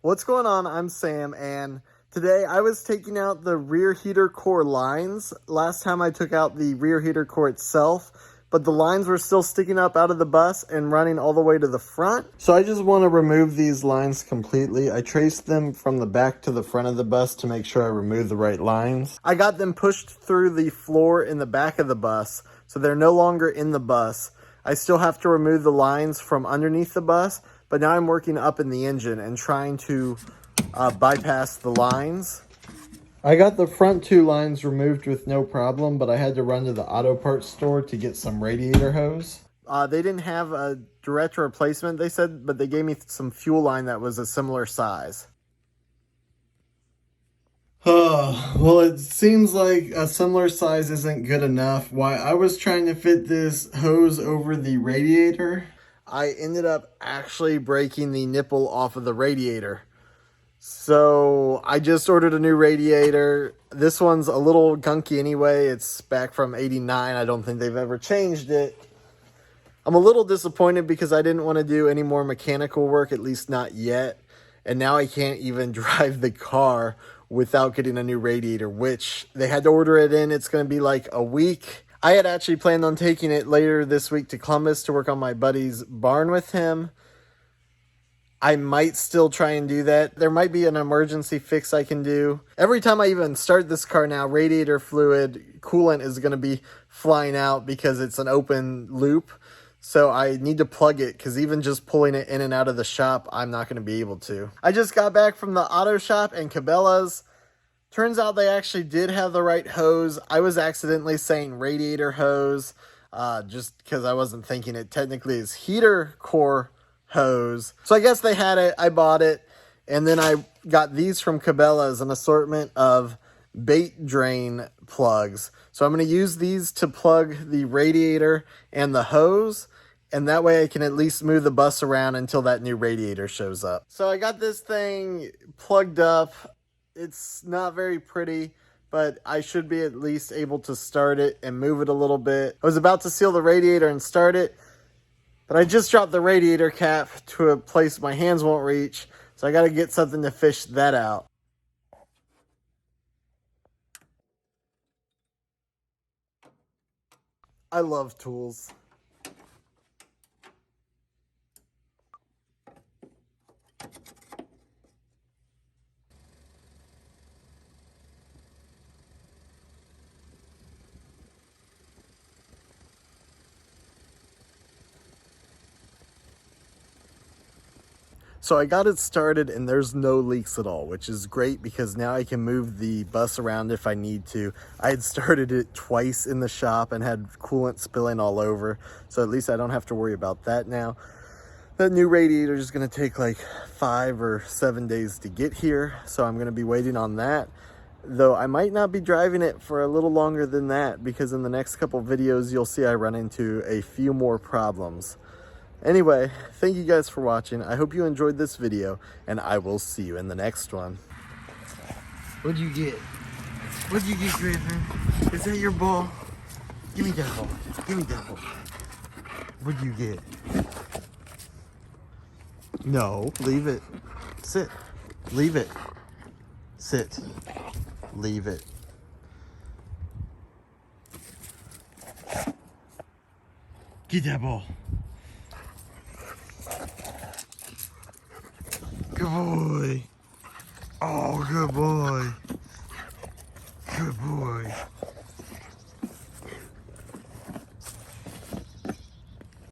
What's going on? I'm Sam, and today I was taking out the rear heater core lines. Last time I took out the rear heater core itself, but the lines were still sticking up out of the bus and running all the way to the front. So I just want to remove these lines completely. I traced them from the back to the front of the bus to make sure I remove the right lines. I got them pushed through the floor in the back of the bus, so they're no longer in the bus. I still have to remove the lines from underneath the bus, but now I'm working up in the engine and trying to bypass the lines. I got the front two lines removed with no problem, but I had to run to the auto parts store to get some radiator hose. They didn't have a direct replacement, they said, but they gave me some fuel line that was a similar size. Well, it seems like a similar size isn't good enough. Why I was trying to fit this hose over the radiator, I ended up actually breaking the nipple off of the radiator. So I just ordered a new radiator. This one's a little gunky anyway. It's back from '89. I don't think they've ever changed it. I'm a little disappointed because I didn't want to do any more mechanical work, at least not yet. And now I can't even drive the car without getting a new radiator, which they had to order it in. It's going to be like a week. I had actually planned on taking it later this week to Columbus to work on my buddy's barn with him. I might still try and do that. There might be an emergency fix I can do. Every time I even start this car now, radiator fluid, coolant is going to be flying out because it's an open loop. So I need to plug it because even just pulling it in and out of the shop, I'm not going to be able to. I just got back from the auto shop and Cabela's. Turns out they actually did have the right hose. I was accidentally saying radiator hose just because I wasn't thinking it technically is heater core hose. So I guess they had it. I bought it. And then I got these from Cabela's, an assortment of bait drain plugs. So I'm going to use these to plug the radiator and the hose. And that way I can at least move the bus around until that new radiator shows up. So I got this thing plugged up. It's not very pretty, but I should be at least able to start it and move it a little bit. I was about to seal the radiator and start it, but I just dropped the radiator cap to a place my hands won't reach, so I got to get something to fish that out. I love tools. So I got it started and there's no leaks at all, which is great because now I can move the bus around if I need to. I had started it twice in the shop and had coolant spilling all over, so at least I don't have to worry about that now. That new radiator is going to take like 5 or 7 days to get here, so I'm going to be waiting on that. Though I might not be driving it for a little longer than that because in the next couple videos you'll see I run into a few more problems. Anyway, thank you guys for watching. I hope you enjoyed this video, and I will see you in the next one. What'd you get? What'd you get, Griffin? Is that your ball? Give me that ball. Give me that ball. What'd you get? No, leave it. Sit. Leave it. Sit. Leave it. Get that ball. Good boy. Oh, good boy. Good boy.